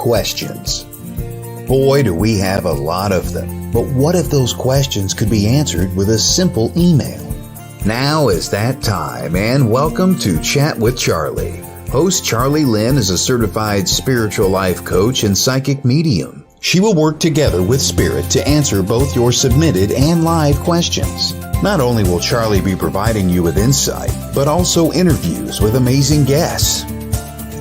questions. Boy, do we have a lot of them. But what if those questions could be answered with a simple email? Now is that time, and welcome to Chat with Charlie. Host Charlie Lynn is a certified spiritual life coach and psychic medium. She will work together with Spirit to answer both your submitted and live questions. Not only will Charlie be providing you with insight, but also interviews with amazing guests.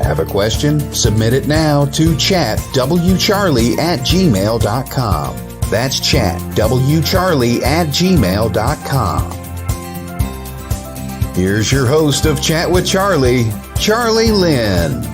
Have a question? Submit it now to chatwcharlie@gmail.com. That's chatwcharlie@gmail.com. Here's your host of Chat with Charlie, Charlie Lynn.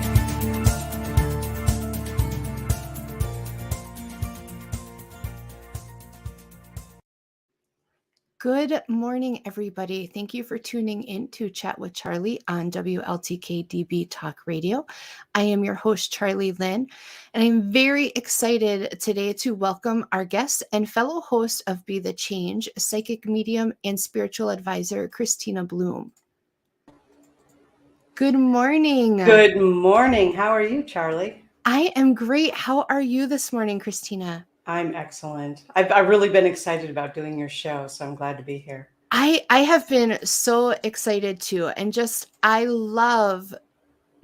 Good morning, everybody. Thank you for tuning in to Chat with Charlie on WLTK-DB Talk Radio. I am your host, Charlie Lynn, and I'm very excited today to welcome our guest and fellow host of Be the Change, psychic medium and spiritual advisor, Kristina Bloom. Good morning. Good morning. How are you, Charlie? I am great. How are you this morning, Kristina? I'm excellent. I've really been excited about doing your show, so I'm glad to be here. I have been so excited too, and I love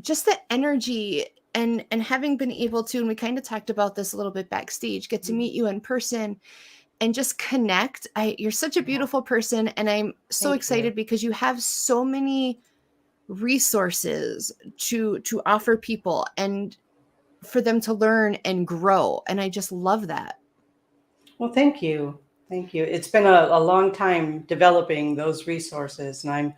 just the energy and having been able to, and we kind of talked about this a little bit backstage, get to meet you in person and just connect. You're such a beautiful person, and I'm so excited because you have so many resources to offer people and for them to learn and grow. And I just love that. Well, thank you. Thank you. It's been a long time developing those resources, and I'm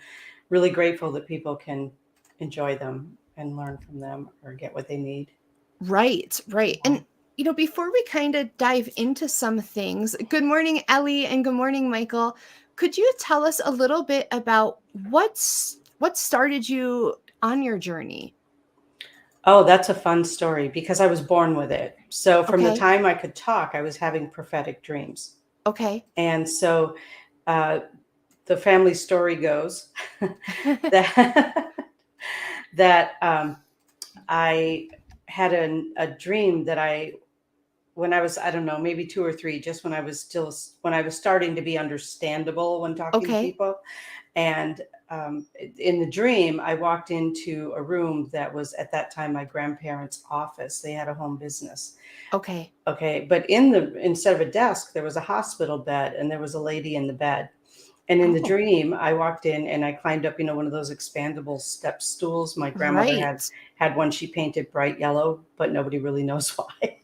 really grateful that people can enjoy them and learn from them or get what they need. Right. And, before we kind of dive into some things, good morning, Ellie, and good morning, Michael. Could you tell us a little bit about what started you on your journey? Oh, that's a fun story because I was born with it. So from the time I could talk, I was having prophetic dreams. Okay. And so the family story goes that I had a dream that when I was, I don't know, maybe 2 or 3, just when I was starting to be understandable when talking to people. And in the dream, I walked into a room that was at that time my grandparents' office. They had a home business. Okay. But instead of a desk, there was a hospital bed, and there was a lady in the bed. And in the dream, I walked in and I climbed up, one of those expandable step stools. My grandmother had one. She painted bright yellow, but nobody really knows why.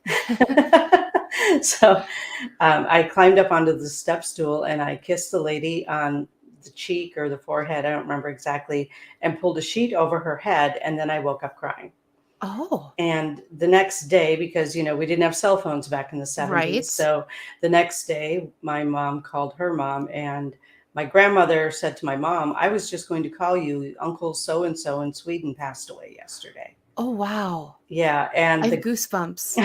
So I climbed up onto the step stool and I kissed the lady on the cheek or the forehead, I don't remember exactly, and pulled a sheet over her head. And then I woke up crying. Oh. And the next day, because, we didn't have cell phones back in the 70s. Right. So the next day, my mom called her mom, and my grandmother said to my mom, I was just going to call you. Uncle so-and-so in Sweden passed away yesterday. Oh, wow. Yeah. And I have goosebumps.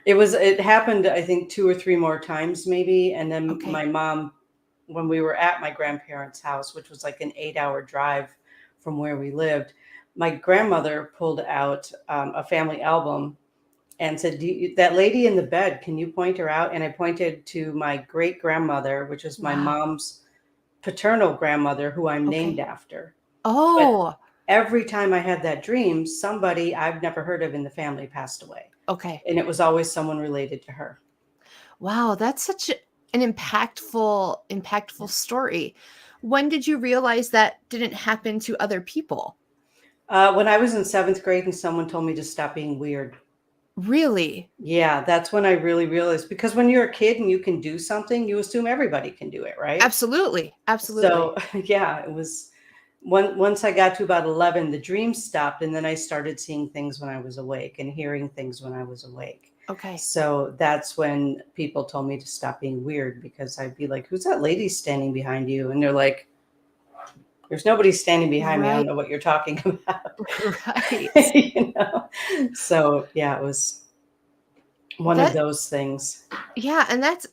It happened, I think, 2 or 3 more times maybe. And then my mom, when we were at my grandparents' house, which was like an 8-hour drive from where we lived, my grandmother pulled out a family album and said, that lady in the bed, can you point her out? And I pointed to my great grandmother, which is my mom's paternal grandmother, who I'm named after. Oh. But every time I had that dream, somebody I've never heard of in the family passed away. Okay. And it was always someone related to her. Wow, that's such an impactful story. When did you realize that didn't happen to other people? When I was in 7th grade and someone told me to stop being weird. Really? Yeah, that's when I really realized, because when you're a kid and you can do something, you assume everybody can do it, right? Absolutely. So yeah, it was once I got to about 11, the dreams stopped, and then I started seeing things when I was awake and hearing things when I was awake. Okay. So that's when people told me to stop being weird, because I'd be like, who's that lady standing behind you? And they're like, there's nobody standing behind me. I don't know what you're talking about. Right. So yeah, it was one of those things. Yeah. And that's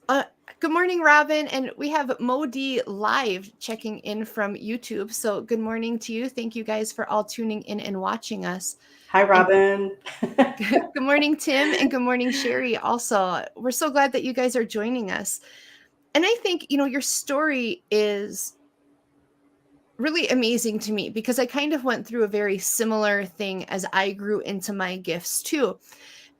Good morning, Robin. And we have Modi live checking in from YouTube. So good morning to you. Thank you guys for all tuning in and watching us. Hi, Robin. Good morning, Tim. And good morning, Sherry. Also, we're so glad that you guys are joining us. And I think, your story is really amazing to me because I kind of went through a very similar thing as I grew into my gifts too.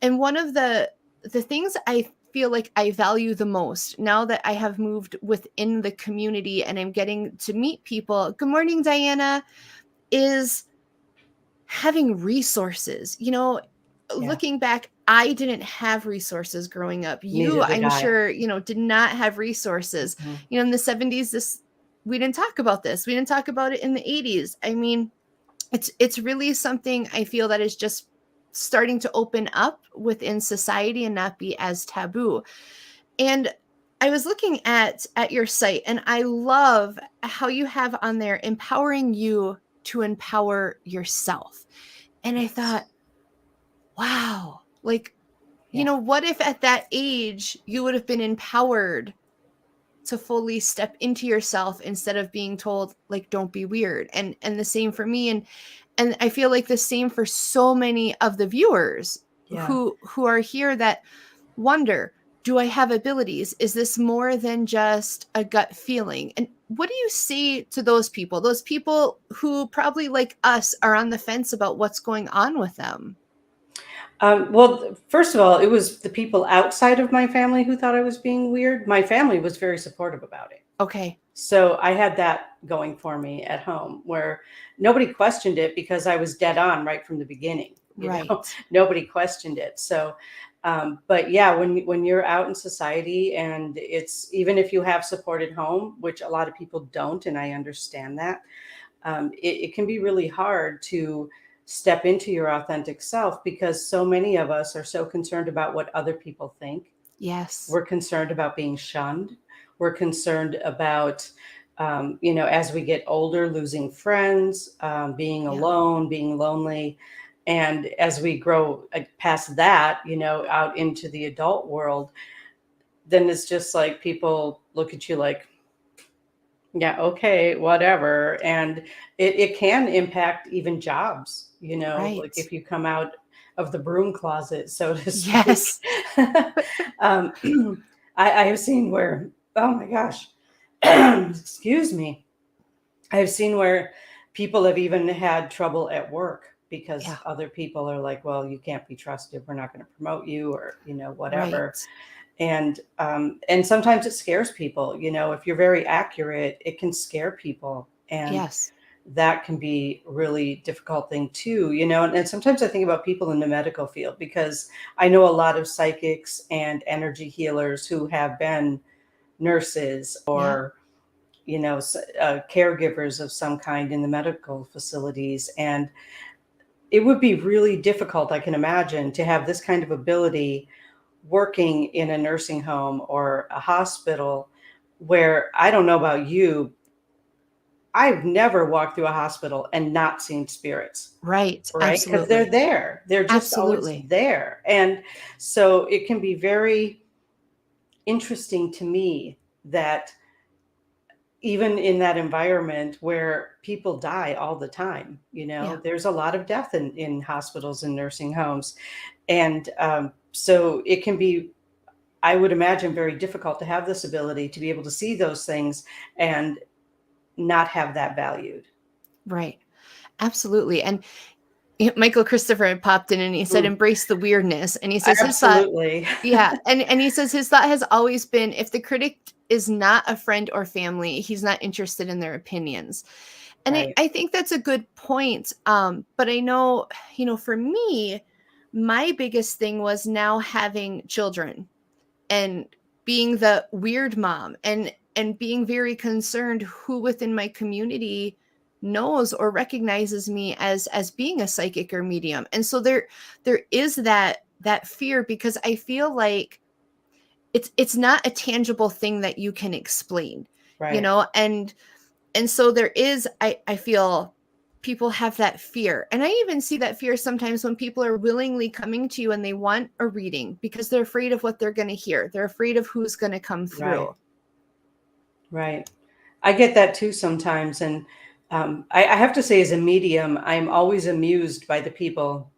And one of the things I feel like I value the most now that I have moved within the community and I'm getting to meet people. Good morning, Diana, is having resources. Looking back, I didn't have resources growing up. You, I'm sure, did not have resources. Mm-hmm. In the 70s, we didn't talk about this. We didn't talk about it in the 80s. I mean, it's really something I feel that is just starting to open up within society and not be as taboo. And I was looking at your site, and I love how you have on there empowering you to empower yourself. And I thought, wow, like, what if at that age you would have been empowered to fully step into yourself instead of being told, like, don't be weird. And the same for me. And I feel like the same for so many of the viewers who are here that wonder, do I have abilities? Is this more than just a gut feeling? And what do you say to those people who probably like us are on the fence about what's going on with them? Well, first of all, it was the people outside of my family who thought I was being weird. My family was very supportive about it. Okay. So I had that going for me at home where nobody questioned it because I was dead on right from the beginning. Right. Nobody questioned it. So, but yeah, when you're out in society, and it's, even if you have support at home, which a lot of people don't, and I understand that, it can be really hard to step into your authentic self because so many of us are so concerned about what other people think. Yes. We're concerned about being shunned. We're concerned about, as we get older, losing friends, being alone, being lonely. And as we grow past that, out into the adult world, then it's just like people look at you like, yeah, okay, whatever. And it can impact even jobs, Right. like if you come out of the broom closet, so to speak. Yes. I have seen where, oh my gosh, excuse me. I've seen where people have even had trouble at work because other people are like, well, you can't be trusted. We're not going to promote you, or, whatever. Right. And sometimes it scares people, if you're very accurate, it can scare people. And that can be really difficult thing too, and sometimes I think about people in the medical field because I know a lot of psychics and energy healers who have been nurses or, caregivers of some kind in the medical facilities. And it would be really difficult, I can imagine, to have this kind of ability working in a nursing home or a hospital where, I don't know about you, I've never walked through a hospital and not seen spirits. Right. Because they're there. They're just always there. And so it can be very interesting to me that even in that environment where people die all the time, there's a lot of death in hospitals and nursing homes. And so it can be, I would imagine, very difficult to have this ability to be able to see those things and not have that valued. Right. Absolutely. And Michael Christopher had popped in and he said, embrace the weirdness. And he says, absolutely. His thought, and he says his thought has always been, if the critic is not a friend or family, he's not interested in their opinions. And I think that's a good point. But I know, for me, my biggest thing was now having children and being the weird mom and being very concerned who within my community knows or recognizes me as being a psychic or medium. And so there is that fear because I feel like it's not a tangible thing that you can explain, and so there is, I feel people have that fear. And I even see that fear sometimes when people are willingly coming to you and they want a reading because they're afraid of what they're going to hear. They're afraid of who's going to come through. Right. I get that too sometimes. And I have to say, as a medium, I'm always amused by the people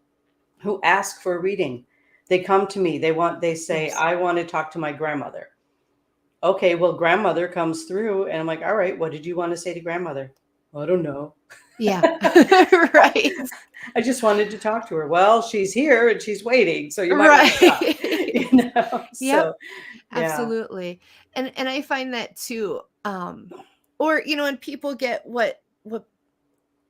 who ask for a reading. They come to me, they say, Yes. I want to talk to my grandmother. Okay, well, grandmother comes through and I'm like, all right, what did you want to say to grandmother? I don't know. Yeah. Right. I just wanted to talk to her. Well, she's here and she's waiting, so you might want to talk. Right. Yep. So yeah. Absolutely. And I find that too. Or, and people get what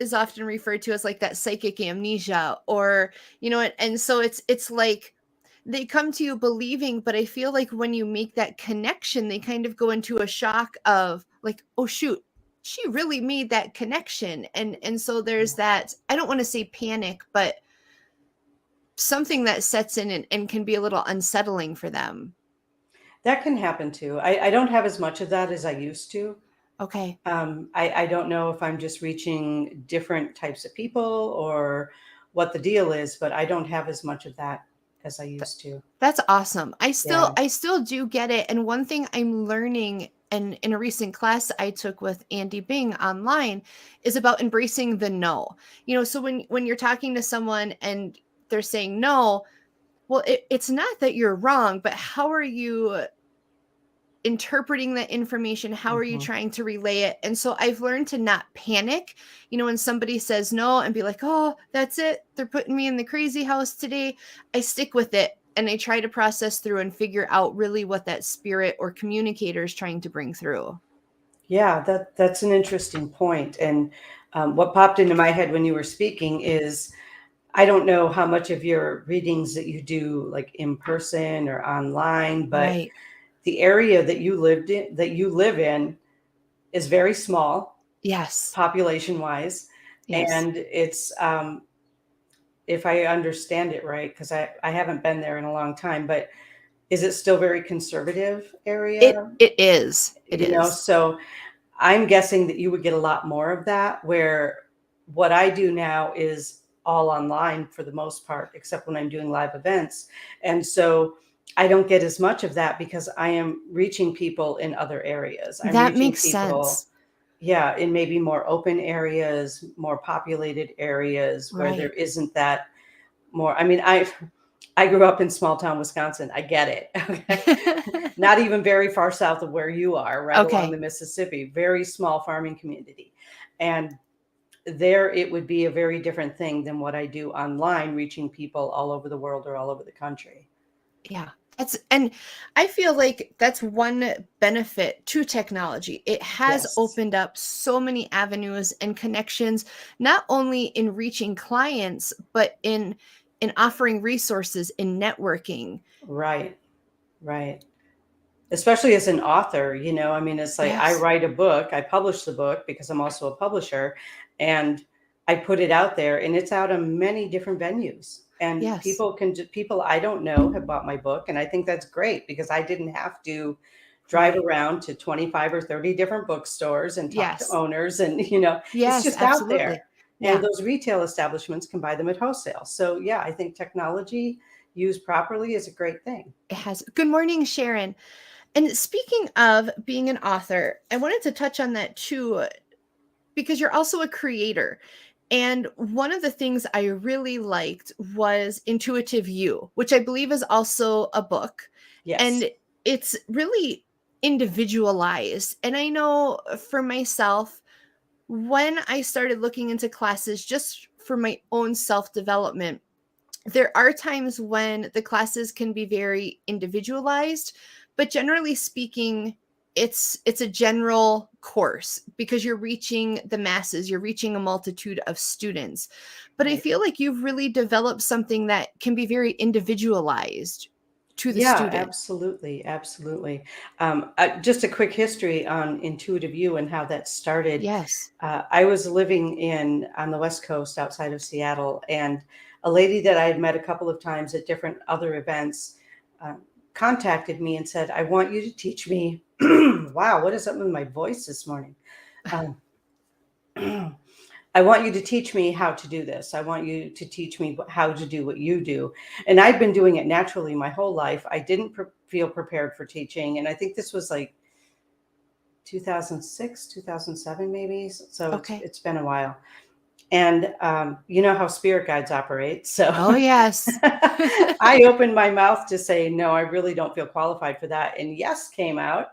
is often referred to as like that psychic amnesia, or, and so it's like they come to you believing, but I feel like when you make that connection, they kind of go into a shock of like, oh shoot, she really made that connection. And so there's that, I don't want to say panic, but something that sets in and can be a little unsettling for them. That can happen too. I don't have as much of that as I used to. Okay. I don't know if I'm just reaching different types of people or what the deal is, but I don't have as much of that as I used to. That's awesome. I Yeah. still do get it. And one thing I'm learning, and in a recent class I took with Andy Bing online, is about embracing the no. So when you're talking to someone and they're saying no, well, it's not that you're wrong, but how are you interpreting that information? How are you Mhm. trying to relay it? And so I've learned to not panic, when somebody says no, and be like, oh, that's it, they're putting me in the crazy house today. I stick with it and I try to process through and figure out really what that spirit or communicator is trying to bring through. Yeah, that's an interesting point. And what popped into my head when you were speaking is, I don't know how much of your readings that you do like in person or online, but Right. the area that you live in is very small, Yes. population wise. Yes. And it's, if I understand it right, because I haven't been there in a long time, but is it still very conservative area? It is. It is. So I'm guessing that you would get a lot more of that, where what I do now is all online for the most part, except when I'm doing live events. And so I don't get as much of that because I am reaching people in other areas. I'm That reaching makes people, sense. yeah, in maybe more open areas, more populated areas where there Right. isn't that more. I mean, I grew up in small town Wisconsin. I get it. Okay. Not even very far south of where you are, right along the Okay. Mississippi, very small farming community. And there it would be a very different thing than what I do online, reaching people all over the world or all over the country. Yeah. And I feel like that's one benefit to technology. It has Yes. opened up so many avenues and connections, not only in reaching clients, but in offering resources, in networking. Right. Right. Especially as an author, I mean, it's like I Yes. write a book, I publish the book because I'm also a publisher, and I put it out there and it's out on many different venues. And Yes. people I don't know have bought my book. And I think that's great because I didn't have to drive Right. around to 25 or 30 different bookstores and talk to Yes. owners. And, it's Yes, just out there. absolutely. And Yeah, those retail establishments can buy them at wholesale. So, yeah, I think technology used properly is a great thing. it has. Good morning, Sharon. And speaking of being an author, I wanted to touch on that too, because you're also a creator. And one of the things I really liked was Intuitive You, which I believe is also a book. Yes. And it's really individualized. And I know for myself, when I started looking into classes just for my own self development, there are times when the classes can be very individualized, but generally speaking, it's a general course because you're reaching the masses, you're reaching a multitude of students. But I Right. feel like you've really developed something that can be very individualized to the Yeah, student. absolutely, absolutely. Just a quick history on Intuitive You and how that started. Yes. I was living on the West Coast outside of Seattle, and a lady that I had met a couple of times at different other events uh, contacted me and said, "I want you to teach me." Wow, what is up with my voice this morning? Um, I want you to teach me how to do this. I want you to teach me how to do what you do. And I've been doing it naturally my whole life. I didn't feel prepared for teaching. And I think this was like 2006, 2007, maybe. So it's been a while. And you know how spirit guides operate. So oh, yes. I opened my mouth to say, no, I really don't feel qualified for that. And yes came out.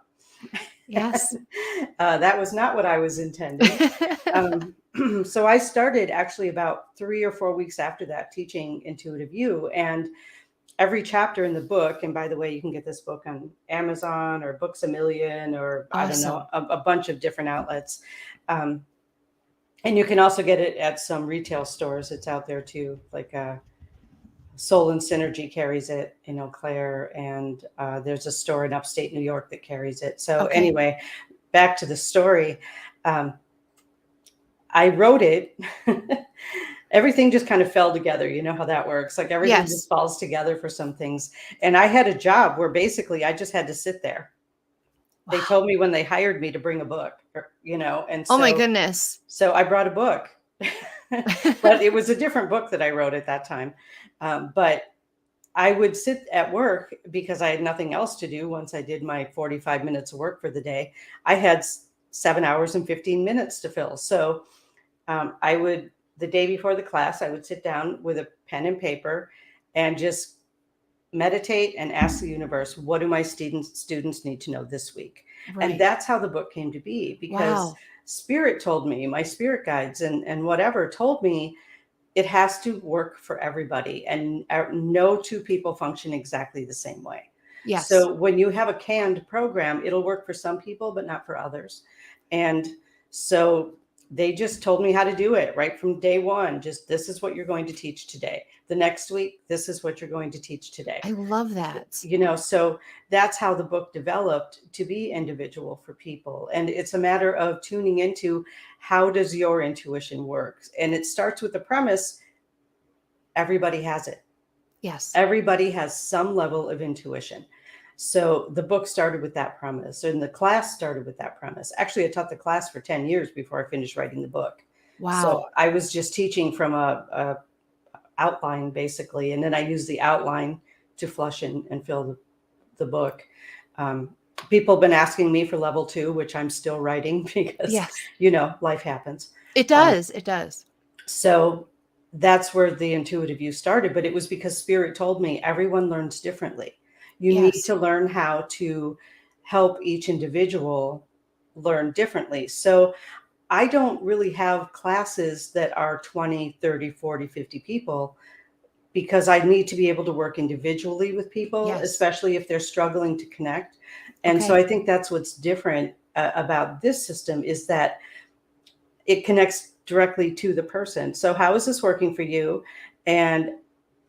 Yes. That was not what I was intending. So I started actually about 3 or 4 weeks after that teaching Intuitive You. And every chapter in the book, and by the way, you can get this book on Amazon or Books A Million or Awesome. I don't know, a bunch of different outlets. And you can also get it at some retail stores. It's out there too, like Soul and Synergy carries it in Eau Claire, and there's a store in upstate New York that carries it. So anyway, back to the story. I wrote it. Everything just kind of fell together. You know how that works. Like everything just falls together for some things. And I had a job where basically I just had to sit there. Wow. They told me when they hired me to bring a book, you know, and so, oh my goodness. So I brought a book, but it was a different book that I wrote at that time. But I would sit at work because I had nothing else to do. Once I did my 45 minutes of work for the day, I had 7 hours and 15 minutes to fill. So I would, the day before the class, I would sit down with a pen and paper and just meditate and ask the universe, what do my students need to know this week? Right. And that's how the book came to be, because Spirit told me, my spirit guides and whatever told me, it has to work for everybody, and no two people function exactly the same way. Yes. So when you have a canned program, it'll work for some people, but not for others. And so they just told me how to do it right from day one. Just, this is what you're going to teach today. The next week, this is what you're going to teach today. I love that. You know, so that's how the book developed to be individual for people. And it's a matter of tuning into, how does your intuition work? And it starts with the premise, everybody has it. Yes. Everybody has some level of intuition. So the book started with that premise, and the class started with that premise. Actually, I taught the class for 10 years before I finished writing the book. Wow. So I was just teaching from a outline, basically. And then I used the outline to flush and fill the book. People have been asking me for level 2, which I'm still writing because, you know, life happens. It does. It does. So that's where the Intuitive You started. But it was because Spirit told me everyone learns differently. You need to learn how to help each individual learn differently. So I don't really have classes that are 20, 30, 40, 50 people, because I need to be able to work individually with people, especially if they're struggling to connect. And so I think that's what's different about this system, is that it connects directly to the person. So how is this working for you? And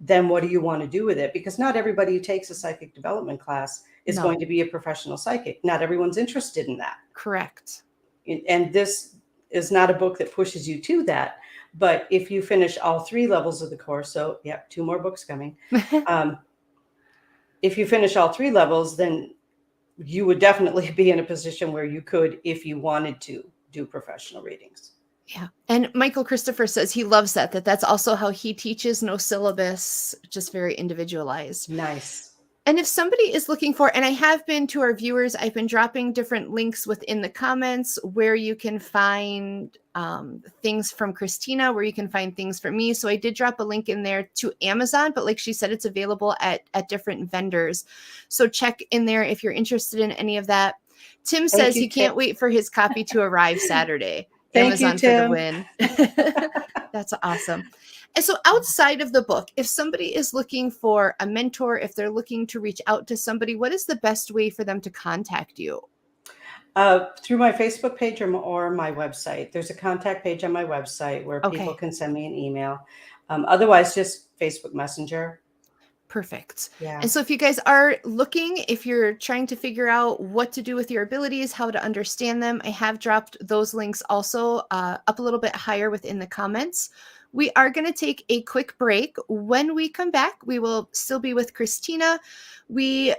then what do you want to do with it? Because not everybody who takes a psychic development class is going to be a professional psychic. Not everyone's interested in that. Correct. And this is not a book that pushes you to that. But if you finish all 3 levels of the course, so 2 more books coming. If you finish all 3 levels, then you would definitely be in a position where you could, if you wanted to, do professional readings. Yeah. And Michael Christopher says he loves that's also how he teaches, no syllabus, just very individualized. Nice. And if somebody is looking for, and I have been, to our viewers, I've been dropping different links within the comments where you can find things from Kristina, where you can find things from me. So I did drop a link in there to Amazon, but like she said, it's available at different vendors. So check in there if you're interested in any of that. Tim says he can't wait for his copy to arrive Saturday. Amazon for the win. That's awesome. And so outside of the book, if somebody is looking for a mentor, if they're looking to reach out to somebody, what is the best way for them to contact you? Through my Facebook page or my website. There's a contact page on my website where people can send me an email. Otherwise, just Facebook Messenger. Perfect. Yeah. And so if you guys are looking, if you're trying to figure out what to do with your abilities, how to understand them, I have dropped those links also up a little bit higher within the comments. We are going to take a quick break. When we come back, we will still be with Kristina. We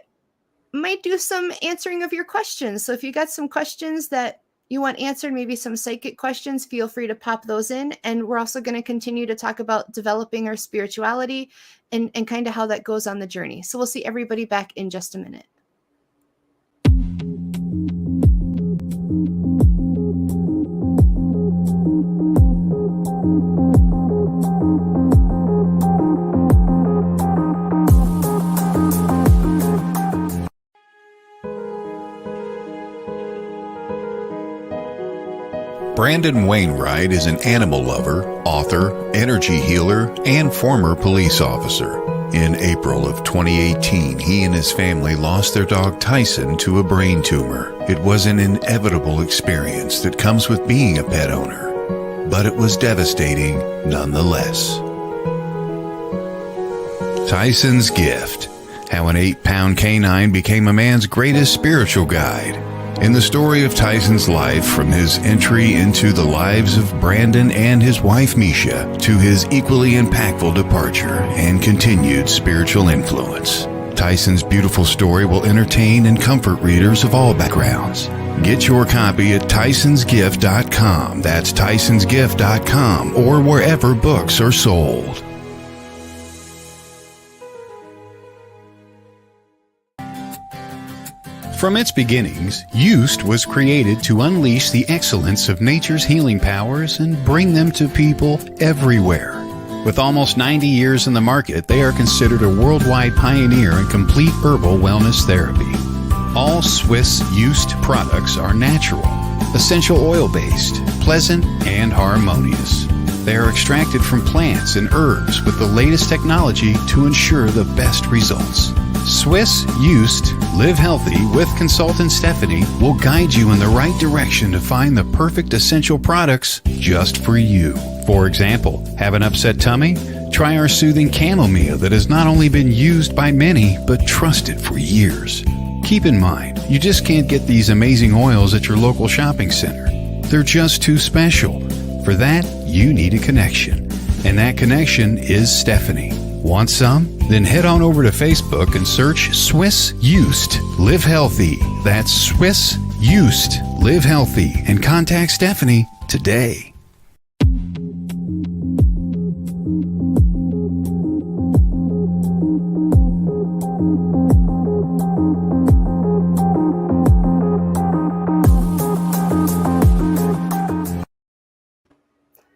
might do some answering of your questions. So if you got some questions that you want answered, maybe some psychic questions, feel free to pop those in. And we're also going to continue to talk about developing our spirituality and kind of how that goes on the journey. So we'll see everybody back in just a minute. Brandon Wainwright is an animal lover, author, energy healer, and former police officer. In April of 2018, he and his family lost their dog Tyson to a brain tumor. It was an inevitable experience that comes with being a pet owner, but it was devastating nonetheless. Tyson's Gift: How an 8-pound canine became a man's greatest spiritual guide. In the story of Tyson's life, from his entry into the lives of Brandon and his wife Misha, to his equally impactful departure and continued spiritual influence, Tyson's beautiful story will entertain and comfort readers of all backgrounds. Get your copy at tysonsgift.com. That's tysonsgift.com, or wherever books are sold. From its beginnings, Used was created to unleash the excellence of nature's healing powers and bring them to people everywhere. With almost 90 years in the market, they are considered a worldwide pioneer in complete herbal wellness therapy. All Swiss Used products are natural, essential oil-based, pleasant, and harmonious. They are extracted from plants and herbs with the latest technology to ensure the best results. Swiss Used Live Healthy with consultant Stephanie will guide you in the right direction to find the perfect essential products just for you. For example, have an upset tummy? Try our soothing chamomile that has not only been used by many, but trusted for years. Keep in mind, you just can't get these amazing oils at your local shopping center. They're just too special. For that, you need a connection. And that connection is Stephanie. Want some? Then head on over to Facebook and search Swiss Used Live Healthy. That's Swiss Used Live Healthy, and contact Stephanie today.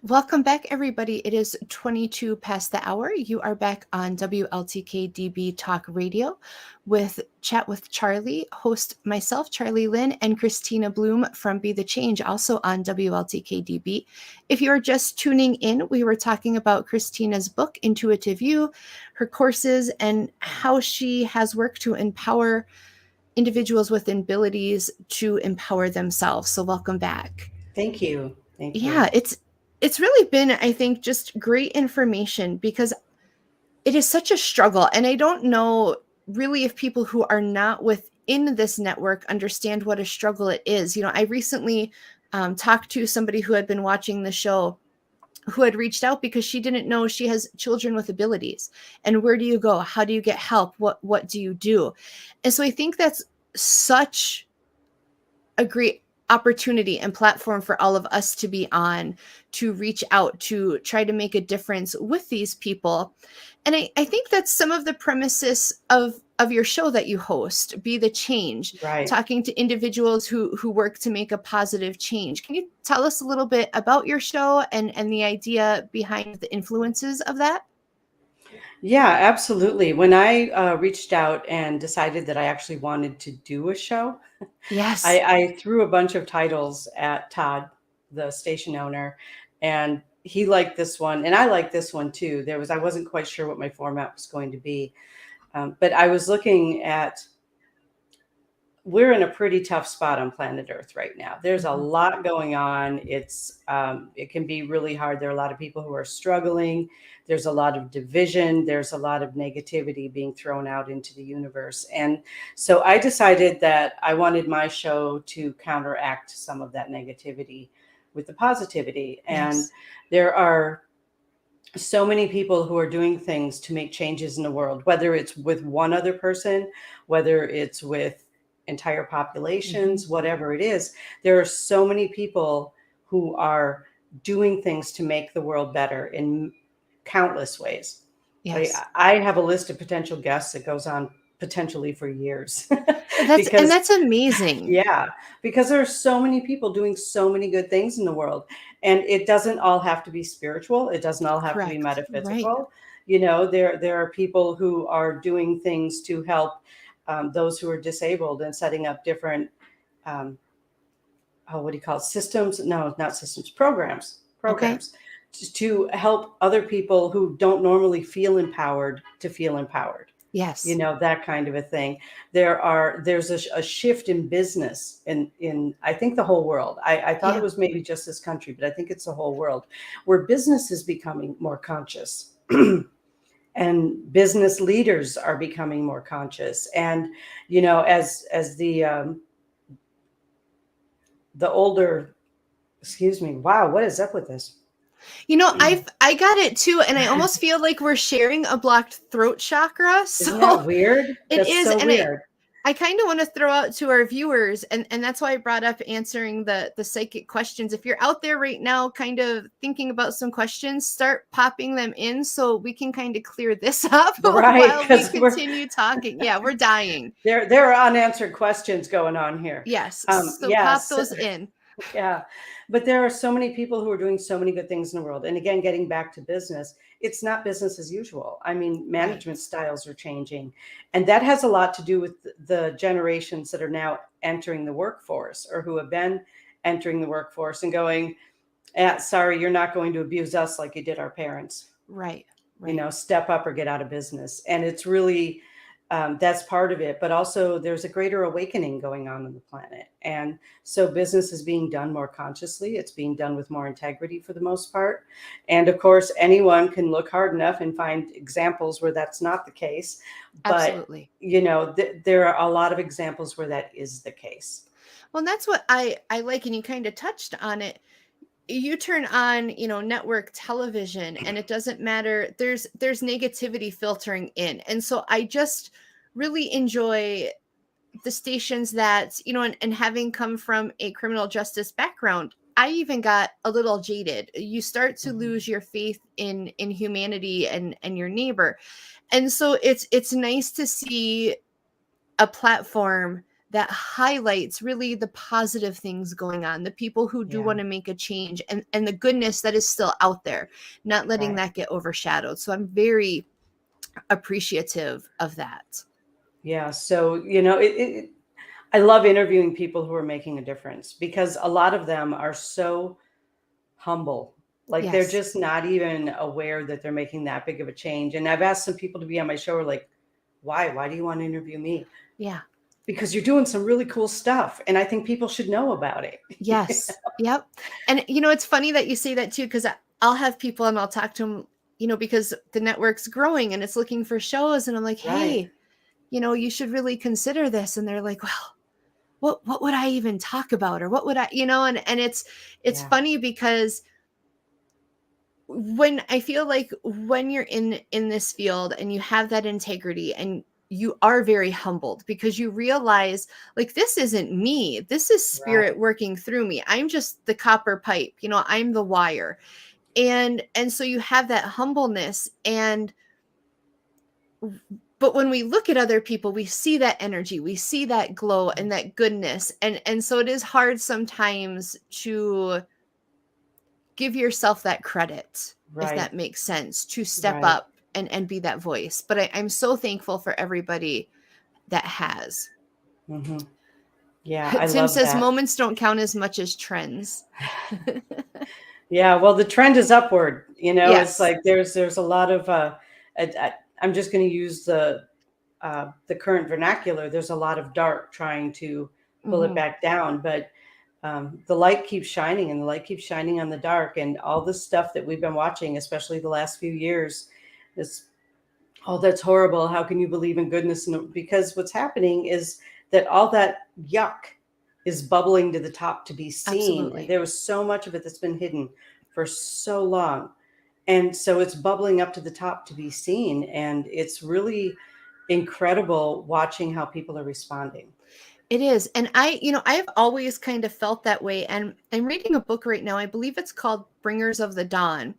Welcome back, everybody. It is 22 past the hour. You are back on WLTK-DB Talk Radio with Chat with Charlie, host myself, Charlie Lynn, and Kristina Bloom from Be the Change, also on WLTK-DB. If you are just tuning in, we were talking about Kristina's book, Intuitive You, her courses, and how she has worked to empower individuals with abilities to empower themselves. So welcome back. Thank you. Thank you. Yeah, it's really been, I think, just great information, because it is such a struggle. And I don't know really if people who are not within this network understand what a struggle it is. You know, I recently talked to somebody who had been watching the show, who had reached out because she didn't know she has children with abilities. And where do you go? How do you get help? What do you do? And so I think that's such a great opportunity and platform for all of us to be on, to reach out, to try to make a difference with these people. And I think that's some of the premises of your show that you host, Be the Change, right? Talking to individuals who work to make a positive change. Can you tell us a little bit about your show and the idea behind the influences of that? Yeah, absolutely. When I reached out and decided that I actually wanted to do a show, yes, I threw a bunch of titles at Todd, the station owner, and he liked this one, and I liked this one too. I wasn't quite sure what my format was going to be, but I was looking at, we're in a pretty tough spot on planet Earth right now. There's a lot going on. It can be really hard. There are a lot of people who are struggling. There's a lot of division. There's a lot of negativity being thrown out into the universe. And so I decided that I wanted my show to counteract some of that negativity with the positivity. And yes, there are so many people who are doing things to make changes in the world, whether it's with one other person, whether it's with entire populations, whatever it is. There are so many people who are doing things to make the world better in countless ways. Yes. I have a list of potential guests that goes on potentially for years. That's amazing. Yeah, because there are so many people doing so many good things in the world, and it doesn't all have to be spiritual. It doesn't all have to be metaphysical. Right. You know, there are people who are doing things to help those who are disabled and setting up different, what do you call it? Systems? No, not systems, programs to help other people who don't normally feel empowered to feel empowered. Yes. You know, that kind of a thing. There's a shift in business in I think the whole world. I thought it was maybe just this country, but I think it's the whole world, where business is becoming more conscious. And business leaders are becoming more conscious. And, you know, as the older, excuse me, wow, what is up with this? You know, I got it too, and I almost feel like we're sharing a blocked throat chakra. So isn't that weird? It is, so and weird. I kind of want to throw out to our viewers, and that's why I brought up answering the psychic questions. If you're out there right now kind of thinking about some questions, start popping them in so we can kind of clear this up while we continue talking. Yeah, we're dying. There are unanswered questions going on here. Yes. So pop those in. Yeah. But there are so many people who are doing so many good things in the world. And again, getting back to business, it's not business as usual. I mean, management styles are changing. And that has a lot to do with the generations that are now entering the workforce, or who have been entering the workforce and going, sorry, you're not going to abuse us like you did our parents. Right. You know, step up or get out of business. And it's really, that's part of it. But also there's a greater awakening going on the planet. And so business is being done more consciously. It's being done with more integrity for the most part. And of course, anyone can look hard enough and find examples where that's not the case. But, absolutely, you know, there are a lot of examples where that is the case. Well, that's what I like. And you kind of touched on it. You turn on, you know, network television, and it doesn't matter. There's negativity filtering in. And so I just really enjoy the stations that, you know, and having come from a criminal justice background, I even got a little jaded. You start to lose your faith in humanity and your neighbor. And so it's nice to see a platform that highlights really the positive things going on, the people who do want to make a change, and the goodness that is still out there, not letting that get overshadowed. So I'm very appreciative of that. Yeah. So, you know, I love interviewing people who are making a difference, because a lot of them are so humble. Like they're just not even aware that they're making that big of a change. And I've asked some people to be on my show, like, why do you want to interview me? Yeah. Because you're doing some really cool stuff, and I think people should know about it. Yes. Yep. And, you know, it's funny that you say that too, because I'll have people and I'll talk to them, you know, because the network's growing and it's looking for shows. And I'm like, hey, you know, you should really consider this. And they're like, well, what would I even talk about? Or what would I, you know, and it's funny, because when I feel like when you're in this field and you have that integrity, and you are very humbled, because you realize, like, this isn't me. This is spirit working through me. I'm just the copper pipe, you know, I'm the wire. And so you have that humbleness. But when we look at other people, we see that energy, we see that glow and that goodness. And so it is hard sometimes to give yourself that credit, if that makes sense, to step up and be that voice. But I'm so thankful for everybody that has. Mm-hmm. Yeah. Tim says moments don't count as much as trends. Yeah. Well, the trend is upward, you know. It's like there's a lot of I'm just going to use the current vernacular. There's a lot of dark trying to pull it back down, but the light keeps shining, and the light keeps shining on the dark. And all the stuff that we've been watching, especially the last few years, is, oh, that's horrible. How can you believe in goodness? Because what's happening is that all that yuck is bubbling to the top to be seen. Absolutely. There was so much of it that's been hidden for so long. And so it's bubbling up to the top to be seen. And it's really incredible watching how people are responding. It is. And I've always kind of felt that way. And I'm reading a book right now. I believe it's called Bringers of the Dawn.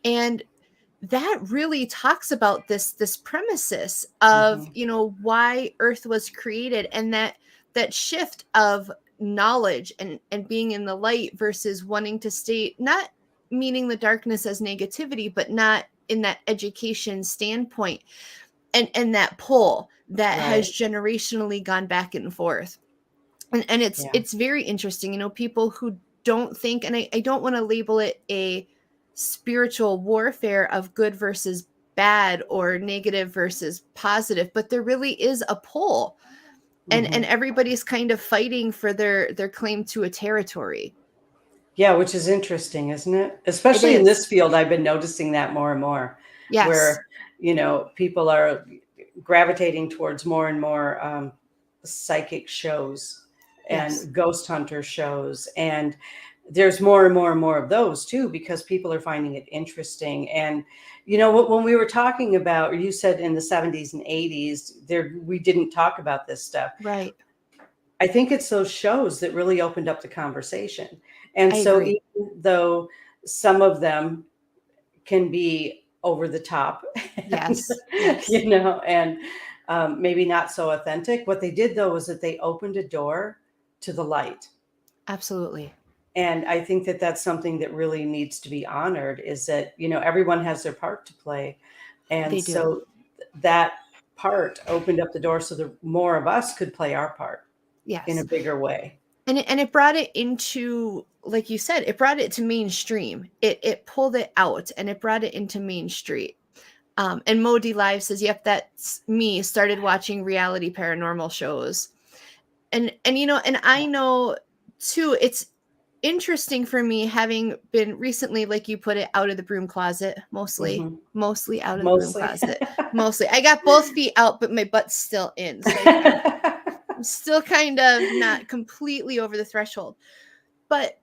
And that really talks about this premises of, why Earth was created, and that shift of knowledge and being in the light versus wanting to stay, not meaning the darkness as negativity, but not in that education standpoint, and that pull that has generationally gone back and forth. And it's very interesting, people who don't think, and I don't want to label it a spiritual warfare of good versus bad or negative versus positive, but there really is a pull, and everybody's kind of fighting for their claim to a territory. Yeah, which is interesting, isn't it? Especially in this field, I've been noticing that more and more. Yes. Where, people are gravitating towards more and more psychic shows and ghost hunter shows. And there's more and more and more of those too, because people are finding it interesting. And, when we were talking about, or you said in the 70s and 80s, we didn't talk about this stuff. Right. I think it's those shows that really opened up the conversation. And so even though some of them can be over the top, yes. and maybe not so authentic, what they did though was that they opened a door to the light. Absolutely. And I think that that's something that really needs to be honored, is that, everyone has their part to play. And so that part opened up the door so that more of us could play our part in a bigger way. And it brought it into, like you said, it brought it to mainstream. It pulled it out and it brought it into Main Street. And Modi Live says, yep, that's me, started watching reality paranormal shows. And I know too, it's interesting for me, having been recently, like you put it, out of the broom closet, mostly out of the broom closet. Mostly. I got both feet out, but my butt's still in. So I'm still kind of not completely over the threshold. But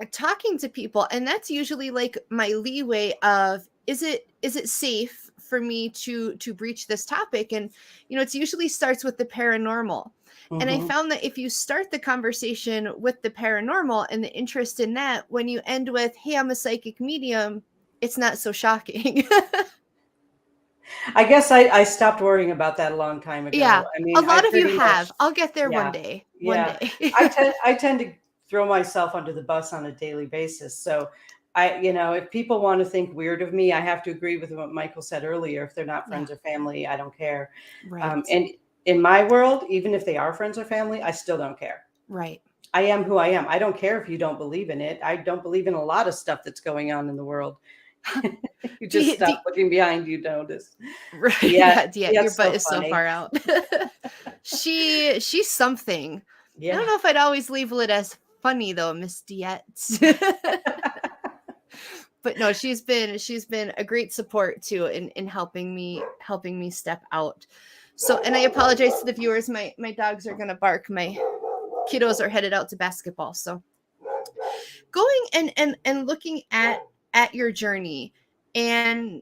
talking to people, and that's usually like my leeway of, is it safe for me to breach this topic? And it usually starts with the paranormal. And I found that if you start the conversation with the paranormal and the interest in that, when you end with, hey, I'm a psychic medium, it's not so shocking. I guess I stopped worrying about that a long time ago. Yeah, I mean, a lot of you have. I'll get there one day. Yeah. One day. I tend to throw myself under the bus on a daily basis. So if people want to think weird of me, I have to agree with what Michael said earlier. If they're not friends or family, I don't care. Right. And in my world, even if they are friends or family, I still don't care. Right. I am who I am. I don't care if you don't believe in it. I don't believe in a lot of stuff that's going on in the world. You just stop looking behind you, notice. Right. Yeah, your butt is so far out. She's something. Yeah. I don't know if I'd always label it as funny though, Miss Dietz. But no, she's been a great support too in helping me step out. So, and I apologize to the viewers. My dogs are gonna bark. My kiddos are headed out to basketball. So, going and looking at your journey, and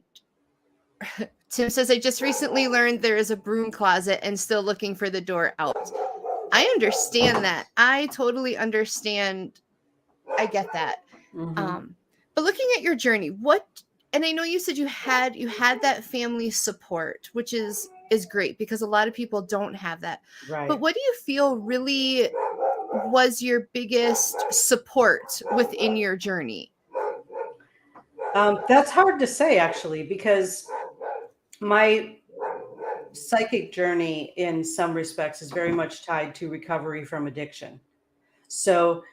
Tim says, I just recently learned there is a broom closet and still looking for the door out. I understand that. I totally understand. I get that. But looking at your journey, and I know you said you had that family support, which is great, because a lot of people don't have that. Right. But what do you feel really was your biggest support within your journey? That's hard to say, actually, because my psychic journey in some respects is very much tied to recovery from addiction. So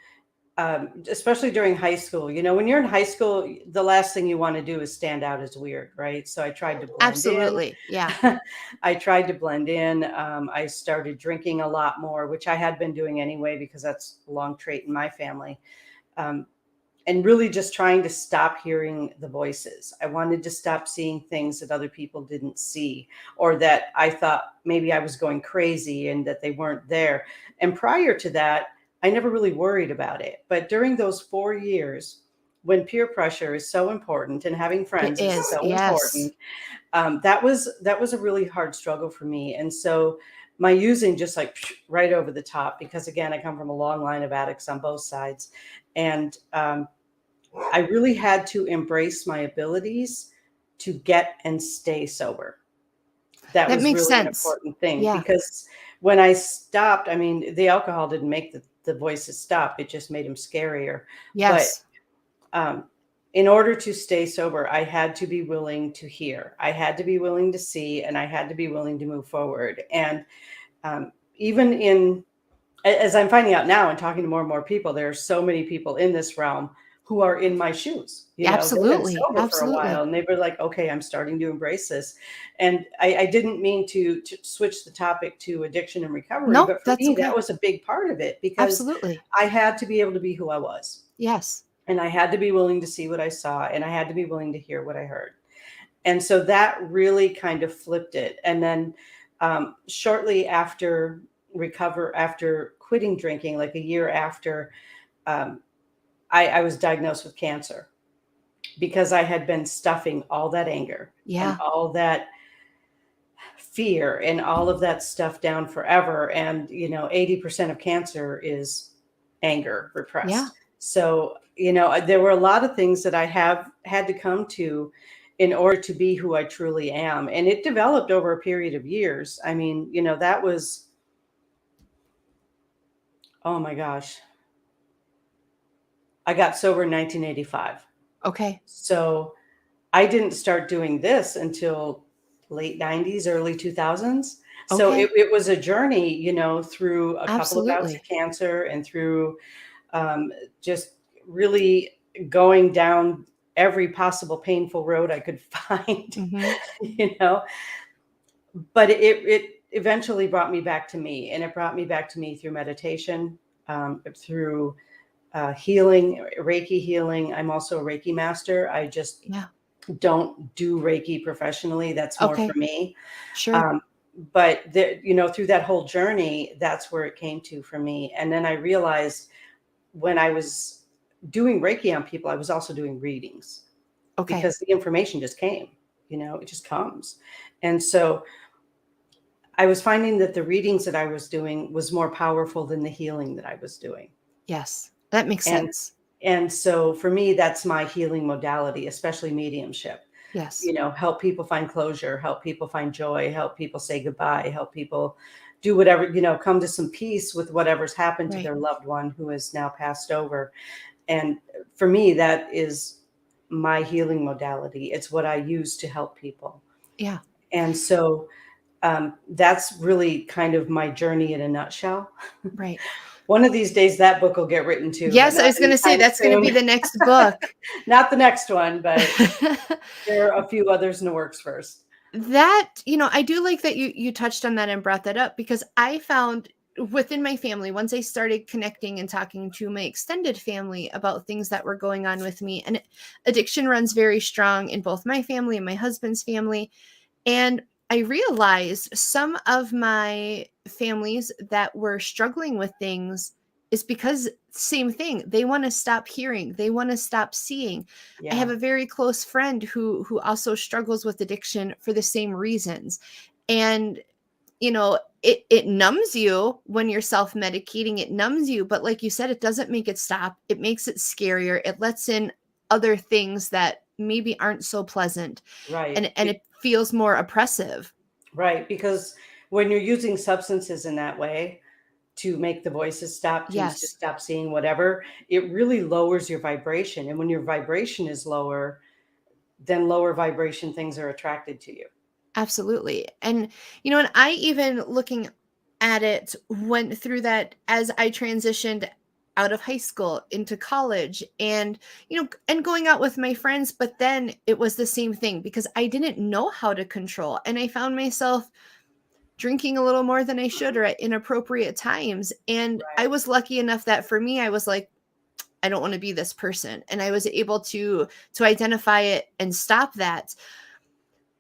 especially during high school, when you're in high school, the last thing you want to do is stand out as weird, right? So I tried to blend Absolutely. Yeah. I tried to blend in. I started drinking a lot more, which I had been doing anyway, because that's a long trait in my family. And really just trying to stop hearing the voices. I wanted to stop seeing things that other people didn't see, or that I thought maybe I was going crazy and that they weren't there. And prior to that, I never really worried about it. But during those 4 years, when peer pressure is so important and having friends is so important, that was a really hard struggle for me. And so my using just like right over the top, because again, I come from a long line of addicts on both sides. And I really had to embrace my abilities to get and stay sober. That was makes really an sense. important thing, Yeah. because when I stopped, I mean, the alcohol didn't make the voices stop. It just made them scarier. Yes. But in order to stay sober, I had to be willing to hear. I had to be willing to see, and I had to be willing to move forward. And even as I'm finding out now and talking to more and more people, there are so many people in this realm who are in my shoes. You know, they've been Absolutely. sober for a while, and they were like, okay, I'm starting to embrace this. And I didn't mean to switch the topic to addiction and recovery, No, but for that's me, okay. that was a big part of it, because Absolutely. I had to be able to be who I was. Yes. And I had to be willing to see what I saw, and I had to be willing to hear what I heard. And so that really kind of flipped it. And then shortly after after quitting drinking, like a year after, I was diagnosed with cancer, because I had been stuffing all that anger and all that fear and all of that stuff down forever. And, 80% of cancer is anger repressed. So, there were a lot of things that I have had to come to in order to be who I truly am. And it developed over a period of years. I mean, that was, oh my gosh. I got sober in 1985. Okay. So I didn't start doing this until late 90s, early 2000s. So it was a journey, through a couple of bouts of cancer, and through just really going down every possible painful road I could find, But it eventually brought me back to me, and it brought me back to me through meditation, through healing, Reiki healing. I'm also a Reiki master. I just don't do Reiki professionally. That's more for me. Sure. But through that whole journey, that's where it came to for me. And then I realized, when I was doing Reiki on people, I was also doing readings, because the information just came, it just comes. And so I was finding that the readings that I was doing was more powerful than the healing that I was doing. Yes, that makes sense. And so for me, that's my healing modality, especially mediumship. Yes. Help people find closure, help people find joy, help people say goodbye, help people do whatever, come to some peace with whatever's happened to their loved one who has now passed over. And for me, that is my healing modality. It's what I use to help people. Yeah. And so that's really kind of my journey in a nutshell. Right. One of these days that book will get written too. Yes, I was going to say that's going to be the next book. Not the next one, but there are a few others in the works first. That, I do like that you touched on that and brought that up, because I found within my family, once I started connecting and talking to my extended family about things that were going on with me, and addiction runs very strong in both my family and my husband's family. And I realized some of my families that were struggling with things is because same thing. They want to stop hearing. They want to stop seeing. I have a very close friend who also struggles with addiction for the same reasons. And, it numbs you when you're self-medicating. It numbs you. But like you said, it doesn't make it stop. It makes it scarier. It lets in other things that maybe aren't so pleasant. Right. And it feels more oppressive. Right. Because when you're using substances in that way to make the voices stop, to stop seeing whatever, it really lowers your vibration. And when your vibration is lower, then lower vibration things are attracted to you. Absolutely. And, and I even, looking at it, went through that as I transitioned out of high school into college, and, and going out with my friends. But then it was the same thing, because I didn't know how to control. And I found myself drinking a little more than I should, or at inappropriate times. And I was lucky enough that for me, I was like, I don't want to be this person. And I was able to identify it and stop that.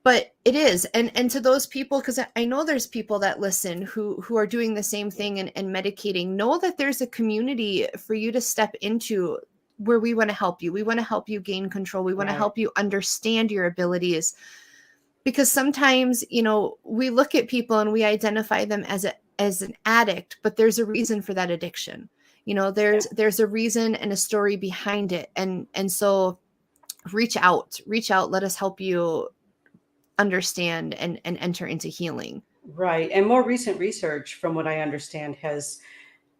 But it is. And to those people, because I know there's people that listen who are doing the same thing and medicating, know that there's a community for you to step into where we want to help you. We want to help you gain control. We want to help you understand your abilities. Because sometimes, we look at people and we identify them as an addict, but there's a reason for that addiction. There's a reason and a story behind it. And so reach out, let us help you understand and enter into healing. Right. And more recent research, from what I understand, has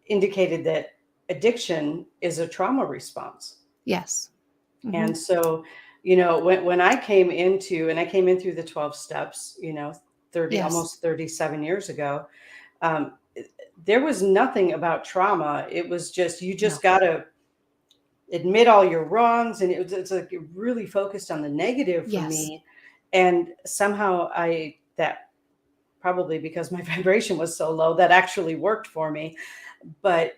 indicated that addiction is a trauma response. Yes. Mm-hmm. And so, when I came in through the 12 steps, 30, Yes. almost 37 years ago, there was nothing about trauma. It was just, you just got to admit all your wrongs. And it's like, it really focused on the negative for me. And somehow that probably because my vibration was so low, that actually worked for me. But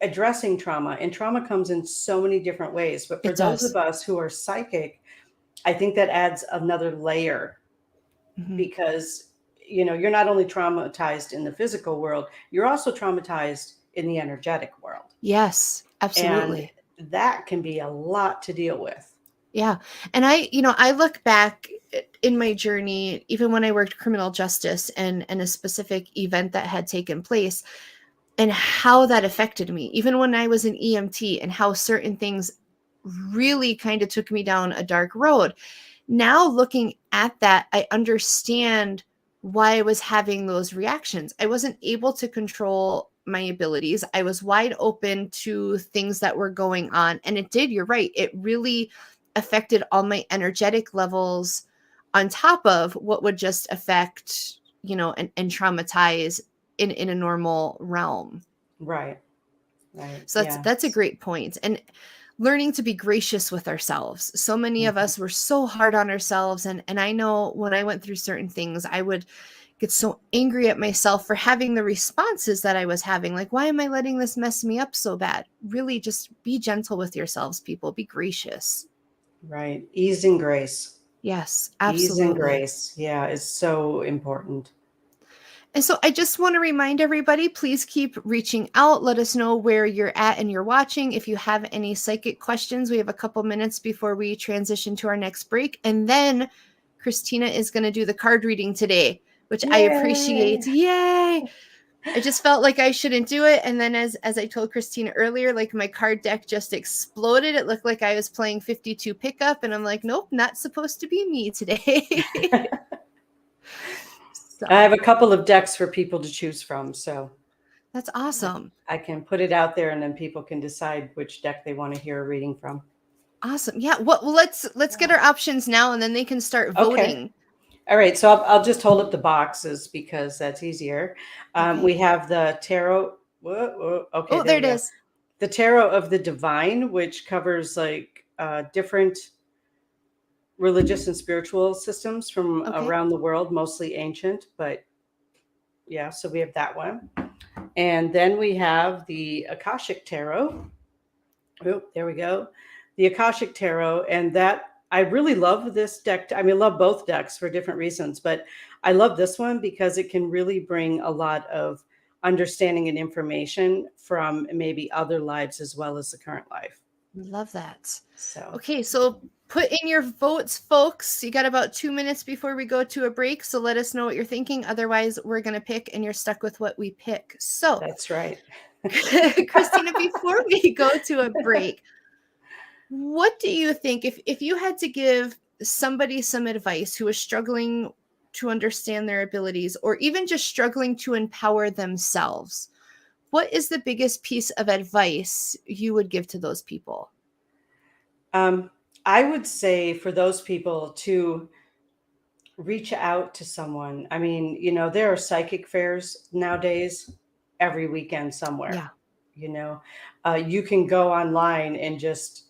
addressing trauma, and trauma comes in so many different ways. But for those of us who are psychic, I think that adds another layer, because, you're not only traumatized in the physical world, you're also traumatized in the energetic world. Yes, absolutely. And that can be a lot to deal with. Yeah. And I look back in my journey, even when I worked criminal justice and a specific event that had taken place, and how that affected me, even when I was an EMT, and how certain things really kind of took me down a dark road. Now looking at that, I understand why I was having those reactions. I wasn't able to control my abilities. I was wide open to things that were going on. And you're right, it really affected all my energetic levels, on top of what would just affect, and traumatize in a normal realm. Right. So that's a great point. And learning to be gracious with ourselves. So many of us were so hard on ourselves. And I know when I went through certain things, I would get so angry at myself for having the responses that I was having. Like, why am I letting this mess me up so bad? Really just be gentle with yourselves, people. Be gracious. Right. Ease and grace. Yes, absolutely. Ease and grace. Yeah, is so important. And so I just want to remind everybody, please keep reaching out. Let us know where you're at and you're watching. If you have any psychic questions, we have a couple minutes before we transition to our next break. And then Kristina is going to do the card reading today, which I appreciate. Yay! I just felt like I shouldn't do it. And then as I told Kristina earlier, like my card deck just exploded. It looked like I was playing 52 pickup. And I'm like, nope, not supposed to be me today. I have a couple of decks for people to choose from. So that's awesome. I can put it out there and then people can decide which deck they want to hear a reading from. Awesome. Yeah. Well, let's get our options now, and then they can start voting. Okay. All right. So I'll just hold up the boxes because that's easier. We have the tarot. Okay. Oh, there it is. The Tarot of the Divine, which covers like different religious and spiritual systems from around the world, mostly ancient, but yeah, so we have that one. And then we have the Akashic Tarot. Oh, there we go. The Akashic Tarot. And that, I really love this deck. I mean, I love both decks for different reasons, but I love this one because it can really bring a lot of understanding and information from maybe other lives as well as the current life. Love that. So, okay. So put in your votes, folks. You got about 2 minutes before we go to a break. So let us know what you're thinking. Otherwise, we're going to pick and you're stuck with what we pick. So that's right. Kristina, before we go to a break, what do you think if you had to give somebody some advice who is struggling to understand their abilities or even just struggling to empower themselves, what is the biggest piece of advice you would give to those people? I would say for those people to reach out to someone. I mean, there are psychic fairs nowadays every weekend somewhere. Yeah. You can go online and just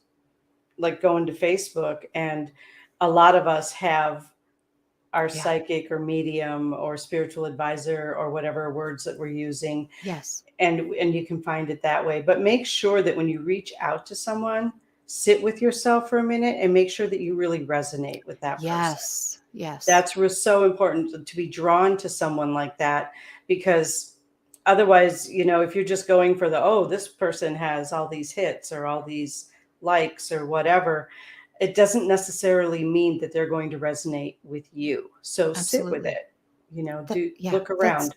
like go into Facebook, and a lot of us have our psychic or medium or spiritual advisor or whatever words that we're using. Yes. And you can find it that way. But make sure that when you reach out to someone, sit with yourself for a minute and make sure that you really resonate with that person. Yes. That's so important to be drawn to someone like that, because otherwise, if you're just going for this person has all these hits or all these likes or whatever, it doesn't necessarily mean that they're going to resonate with you. So Absolutely. sit with it, look around.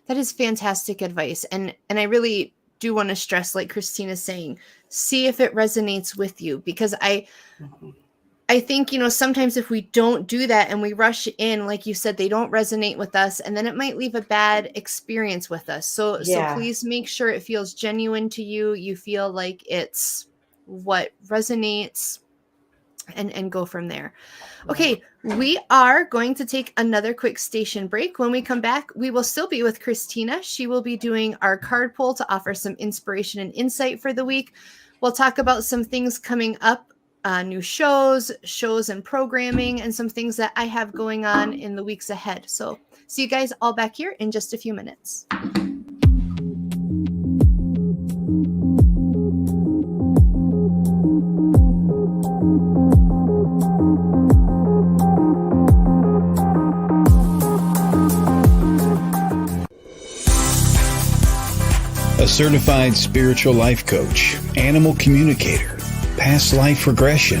That is fantastic advice. And I really do want to stress, like Kristina's saying, see if it resonates with you, because I think, sometimes if we don't do that and we rush in, like you said, they don't resonate with us, and then it might leave a bad experience with us. So please make sure it feels genuine to you. You feel like it's what resonates, and go from there. Okay, we are going to take another quick station break. When we come back, we will still be with Kristina. She will be doing our card pull to offer some inspiration and insight for the week. We'll talk about some things coming up, new shows and programming, and some things that I have going on in the weeks ahead. So see you guys all back here in just a few minutes. A certified spiritual life coach, animal communicator, past life regression,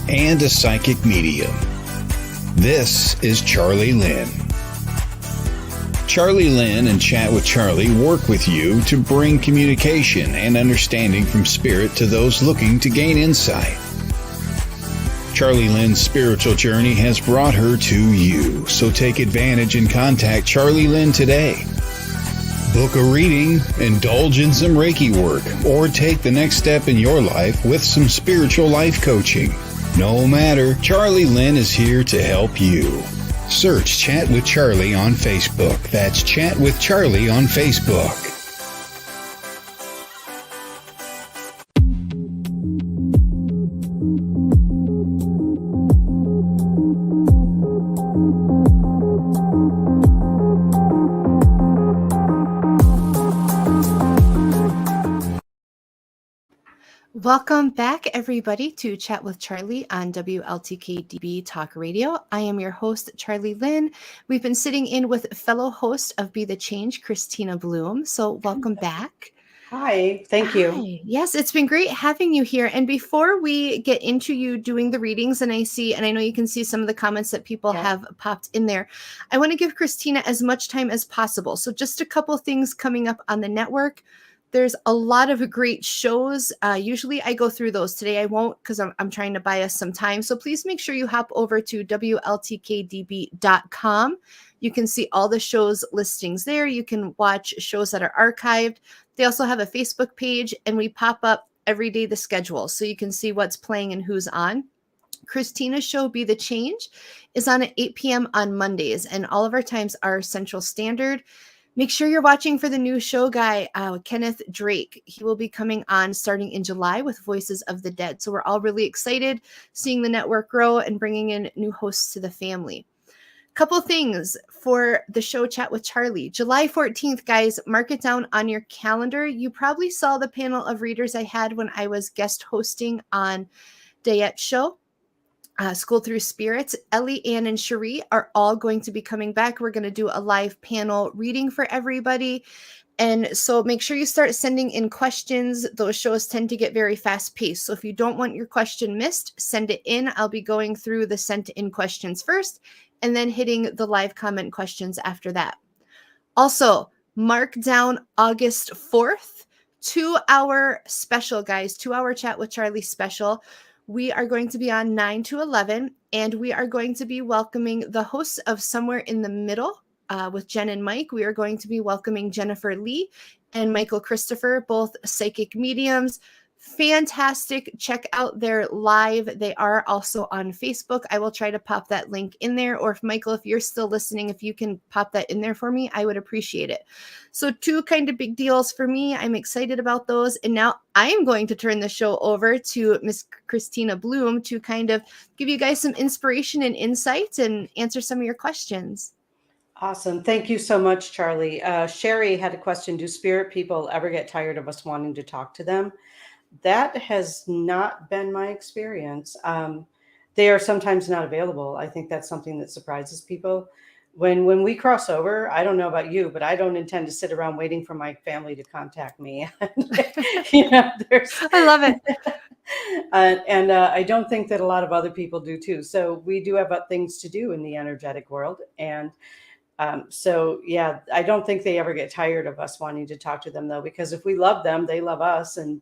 and a psychic medium. This is Charlie Lynn. Charlie Lynn and Chat with Charlie work with you to bring communication and understanding from spirit to those looking to gain insight. Charlie Lynn's spiritual journey has brought her to you, so take advantage and contact Charlie Lynn today. Book a reading, indulge in some Reiki work, or take the next step in your life with some spiritual life coaching. No matter, Charlie Lynn is here to help you. Search Chat with Charlie on Facebook. That's Chat with Charlie on Facebook. Welcome back, everybody, to Chat with Charlie on WLTK-DB Talk Radio. I am your host, Charlie Lynn. We've been sitting in with fellow host of Be the Change, Kristina Bloom. So welcome back. Hi, thank you. Yes, it's been great having you here. And before we get into you doing the readings, and I know you can see some of the comments that people have popped in there, I want to give Kristina as much time as possible. So just a couple things coming up on the network. There's a lot of great shows. Usually I go through those. Today I won't, because I'm trying to buy us some time. So please make sure you hop over to WLTK-DB.com. You can see all the shows listings there. You can watch shows that are archived. They also have a Facebook page, and we pop up every day the schedule, so you can see what's playing and who's on. Kristina's show, Be the Change, is on at 8 p.m. on Mondays, and all of our times are Central Standard. Make sure you're watching for the new show guy, Kenneth Drake. He will be coming on starting in July with Voices of the Dead. So we're all really excited seeing the network grow and bringing in new hosts to the family. Couple things for the show Chat with Charlie. July 14th, guys, mark it down on your calendar. You probably saw the panel of readers I had when I was guest hosting on Dayette's show. School Through Spirits. Ellie, Ann, and Cherie are all going to be coming back. We're going to do a live panel reading for everybody. And so make sure you start sending in questions. Those shows tend to get very fast paced. So if you don't want your question missed, send it in. I'll be going through the sent in questions first and then hitting the live comment questions after that. Also, mark down August 4th, 2-hour special, guys, 2-hour Chat with Charlie special. We are going to be on 9 to 11, and we are going to be welcoming the hosts of Somewhere in the Middle with Jen and Mike. We are going to be welcoming Jennifer Lee and Michael Christopher, both psychic mediums. Fantastic. Check out their live. They are also on Facebook. I will try to pop that link in there. Or if Michael, if you're still listening, if you can pop that in there for me, I would appreciate it. So 2 kind of big deals for me. I'm excited about those. And now I am going to turn the show over to Miss Kristina Bloom to kind of give you guys some inspiration and insights and answer some of your questions. Awesome. Thank you so much, Charlie. Sherry had a question. Do spirit people ever get tired of us wanting to talk to them? That has not been my experience. They are sometimes not available. I think that's something that surprises people. When we cross over, I don't know about you, but I don't intend to sit around waiting for my family to contact me. I love it. And I don't think that a lot of other people do too. So we do have things to do in the energetic world. And so, yeah, I don't think they ever get tired of us wanting to talk to them, though, because if we love them, they love us. And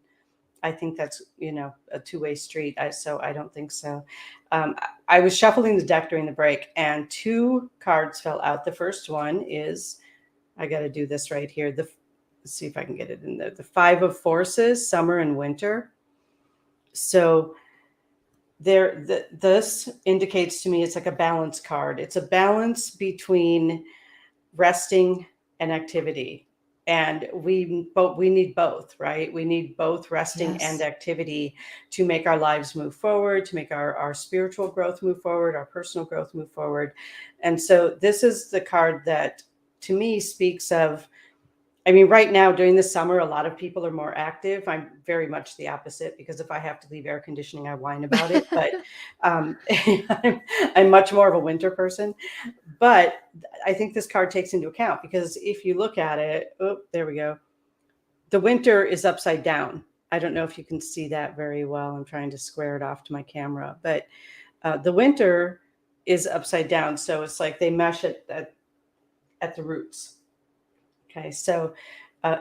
I think that's, a two-way street. So I don't think so. I was shuffling the deck during the break and 2 cards fell out. The first one is, I got to do this right here. Let's see if I can get it in there. The 5 of Forces, summer and winter. So this indicates to me it's like a balance card. It's a balance between resting and activity. And we need both, right? We need both resting and activity to make our lives move forward, to make our spiritual growth move forward, our personal growth move forward. And so this is the card that to me speaks of, right now during the summer, a lot of people are more active. I'm very much the opposite, because if I have to leave air conditioning, I whine about it. But I'm much more of a winter person. But I think this card takes into account, because if you look at it, there we go. The winter is upside down. I don't know if you can see that very well. I'm trying to square it off to my camera, but the winter is upside down. So it's like they mesh it at the roots. Okay, so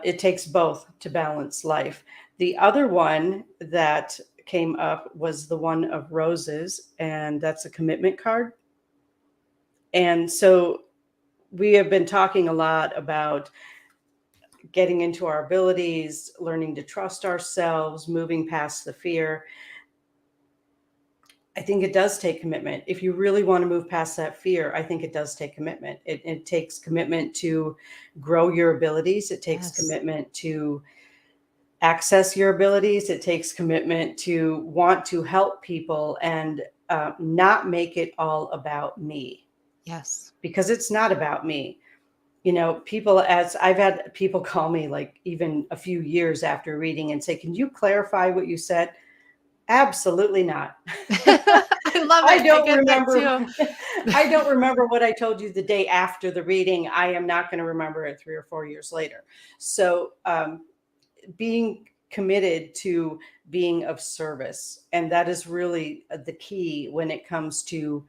it takes both to balance life. The other one that came up was the one of roses, and that's a commitment card. And so we have been talking a lot about getting into our abilities, learning to trust ourselves, moving past the fear. I think it does take commitment. If you really want to move past that fear, I think it does take commitment. It takes commitment to grow your abilities. It takes commitment to access your abilities. It takes commitment to want to help people and not make it all about me. Yes. Because it's not about me. As I've had people call me, like even a few years after reading, and say, "Can you clarify what you said?" Absolutely not. I love it. I don't remember. I don't remember what I told you the day after the reading. I am not going to remember it 3 or 4 years later. So being committed to being of service, and that is really the key when it comes to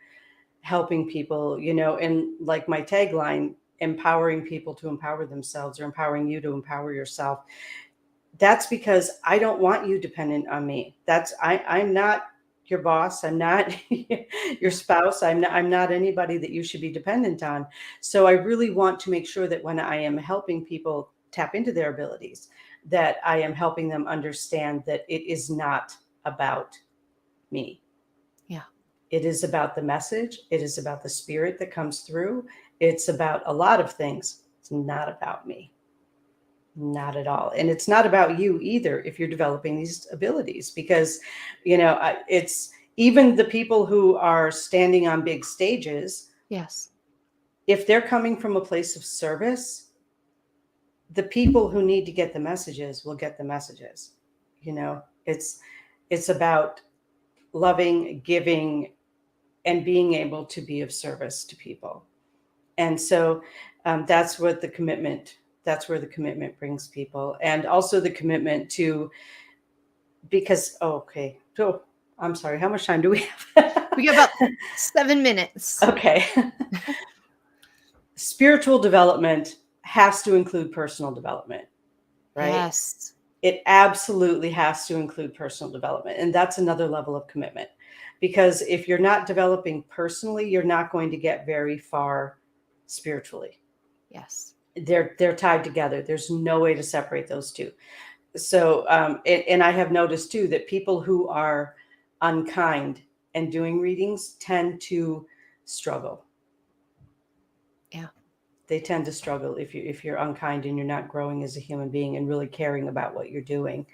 helping people, and like my tagline, empowering people to empower themselves, or empowering you to empower yourself. That's because I don't want you dependent on me. I'm not your boss. I'm not your spouse. I'm not anybody that you should be dependent on. So I really want to make sure that when I am helping people tap into their abilities, that I am helping them understand that it is not about me. Yeah. It is about the message. It is about the spirit that comes through. It's about a lot of things. It's not about me. Not at all. And it's not about you either if you're developing these abilities, because, it's even the people who are standing on big stages. Yes. If they're coming from a place of service, the people who need to get the messages will get the messages. It's about loving, giving, and being able to be of service to people. And so that's where the commitment brings people. And also the commitment to, because, I'm sorry, how much time do we have? We got about 7 minutes. Okay. Spiritual development has to include personal development, right? Yes. It absolutely has to include personal development. And that's another level of commitment, because if you're not developing personally, you're not going to get very far spiritually. Yes. They're tied together. There's no way to separate those two. So, and I have noticed too that people who are unkind and doing readings tend to struggle. Yeah. They tend to struggle if you're unkind and you're not growing as a human being and really caring about what you're doing.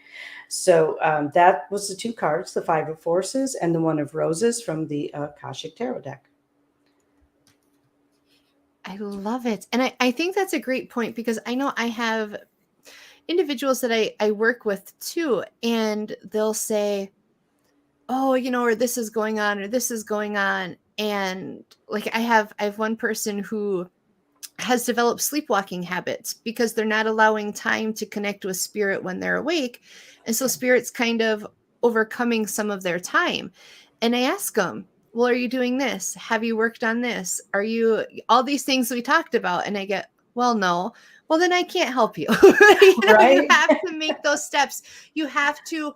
So that was the 2 cards, the 5 of Forces and the 1 of Roses from the Akashic Tarot deck. I love it. And I think that's a great point, because I know I have individuals that I work with too, and they'll say, "Oh, or this is going on, or this is going on." And like I have one person who has developed sleepwalking habits because they're not allowing time to connect with spirit when they're awake. And so spirit's kind of overcoming some of their time. And I ask them, well, are you doing this? Have you worked on this? Are you all these things we talked about? And I get, well, no. Well, then I can't help you. You have to make those steps. You have to.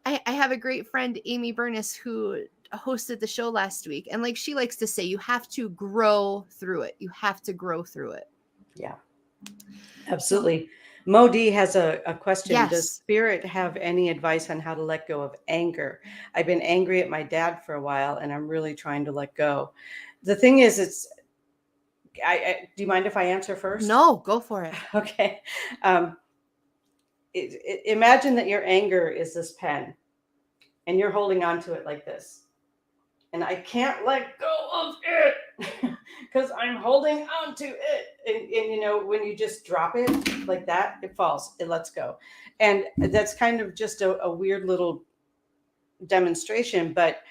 I have a great friend, Amy Burness, who hosted the show last week. And like she likes to say, you have to grow through it. You have to grow through it. Yeah, absolutely. Mo D has a question. Yes. Does Spirit have any advice on how to let go of anger? I've been angry at my dad for a while, and I'm really trying to let go. The thing is, do you mind if I answer first? No, go for it. Okay. Imagine that your anger is this pen, and you're holding on to it like this. And I can't let go of it because I'm holding on to it. And when you just drop it like that, it falls, it lets go. And that's kind of just a weird little demonstration. But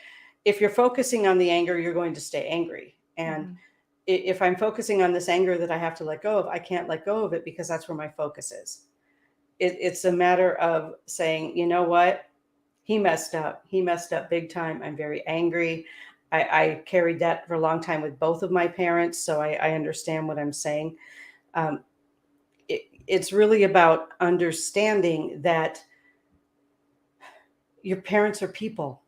if you're focusing on the anger, you're going to stay angry. And if I'm focusing on this anger that I have to let go of, I can't let go of it because that's where my focus is. It's a matter of saying, you know what? He messed up. He messed up big time. I'm very angry. I carried that for a long time with both of my parents, so I understand what I'm saying. It's really about understanding that your parents are people.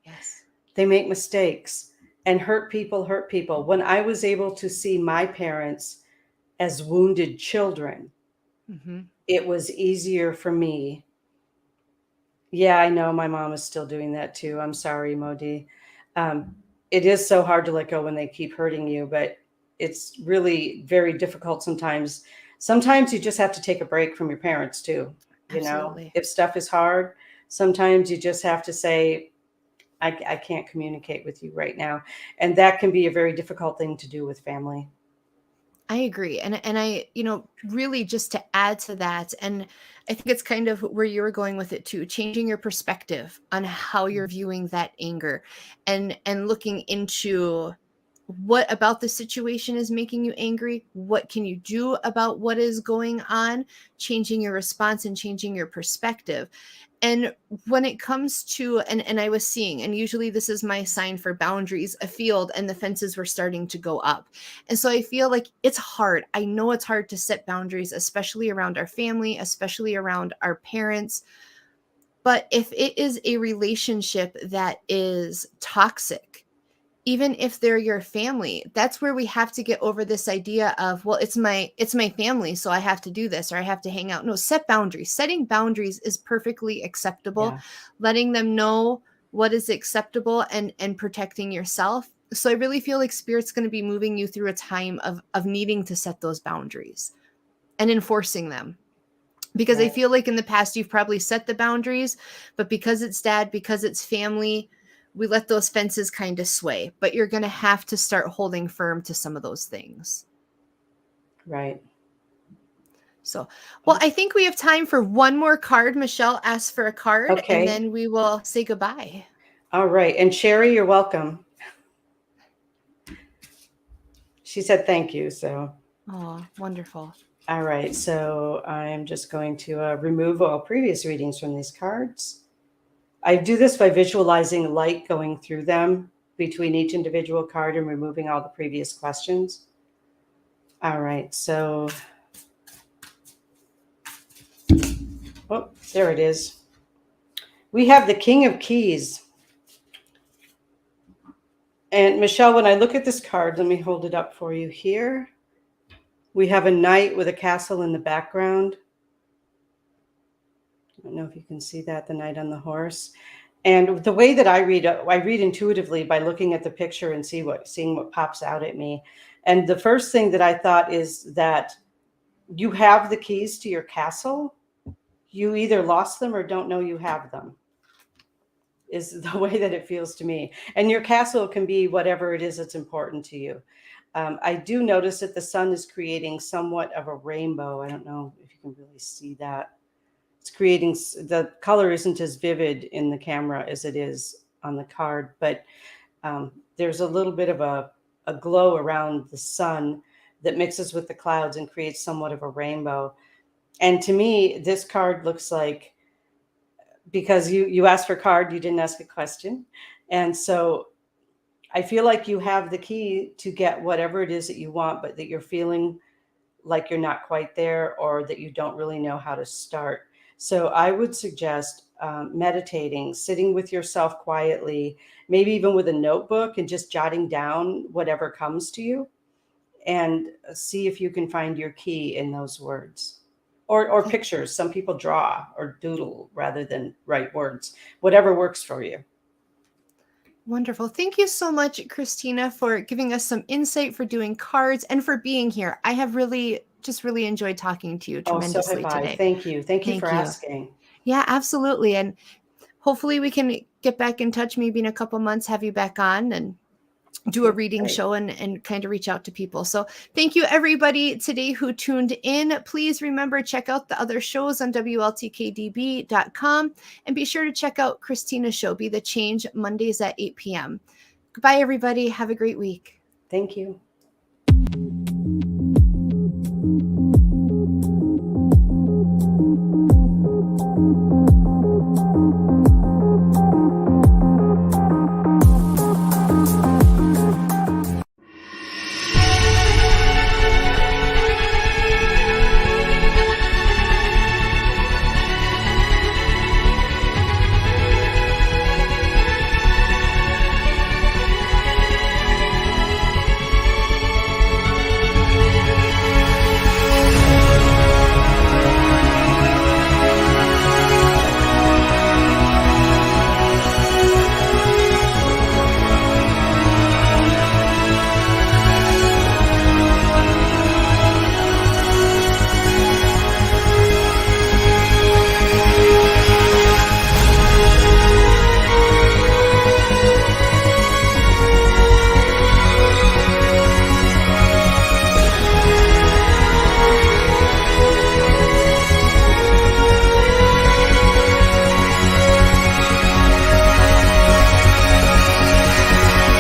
Yes. They make mistakes, and hurt people hurt people. When I was able to see my parents as wounded children, it was easier for me. Yeah, I know my mom is still doing that too. I'm sorry, Modi. It is so hard to let go when they keep hurting you, but it's really very difficult sometimes. Sometimes you just have to take a break from your parents too. Absolutely. If stuff is hard, sometimes you just have to say, I can't communicate with you right now. And that can be a very difficult thing to do with family. I agree. And I, really just to add to that, and I think it's kind of where you were going with it too, changing your perspective on how you're viewing that anger and looking into what about the situation is making you angry? What can you do about what is going on? Changing your response and changing your perspective. And when it comes to, and I was seeing, and usually this is my sign for boundaries, a field and the fences were starting to go up. And so I feel like it's hard. I know it's hard to set boundaries, especially around our family, especially around our parents. But if it is a relationship that is toxic, even if they're your family, that's where we have to get over this idea of, well, it's my family, so I have to do this or I have to hang out. No, set boundaries. Setting boundaries is perfectly acceptable. Yeah. Letting them know what is acceptable and protecting yourself. So I really feel like Spirit's going to be moving you through a time of needing to set those boundaries and enforcing them. Because right. I feel like in the past, you've probably set the boundaries, but because it's dad, because it's family, we let those fences kind of sway, but you're going to have to start holding firm to some of those things. Right. So, well, I think we have time for one more card. Michelle asked for a card, okay. And then we will say goodbye. All right. And Sherry, you're welcome. She said thank you. So. Oh, wonderful. All right. So I'm just going to remove all previous readings from these cards. I do this by visualizing light going through them between each individual card and removing all the previous questions. All right, so, oh, there it is. We have the King of Keys. And Michelle, when I look at this card, let me hold it up for you here. We have a knight with a castle in the background. I don't know if you can see that, the knight on the horse. And the way that I read intuitively by looking at the picture and seeing what pops out at me. And the first thing that I thought is that you have the keys to your castle. You either lost them or don't know you have them, is the way that it feels to me. And your castle can be whatever it is that's important to you. I do notice that the sun is creating somewhat of a rainbow. I don't know if you can really see that. It's creating, the color isn't as vivid in the camera as it is on the card, but there's a little bit of a glow around the sun that mixes with the clouds and creates somewhat of a rainbow. And to me, this card looks like because you asked for a card, you didn't ask a question. And so I feel like you have the key to get whatever it is that you want, but that you're feeling like you're not quite there, or that you don't really know how to start. So I would suggest meditating, sitting with yourself quietly, maybe even with a notebook, and just jotting down whatever comes to you, and see if you can find your key in those words. Or pictures. Some people draw or doodle rather than write words. Whatever works for you. Wonderful. Thank you so much, Kristina, for giving us some insight, for doing cards, and for being here. I have really enjoyed talking to you tremendously today. Thank you. Thank you for asking. Yeah, absolutely. And hopefully we can get back in touch maybe in a couple months, have you back on and do a reading show and kind of reach out to people. So thank you everybody today who tuned in. Please remember, check out the other shows on WLTK-DB.com, and be sure to check out Kristina's show, Be the Change, Mondays at 8 p.m. Goodbye, everybody. Have a great week. Thank you.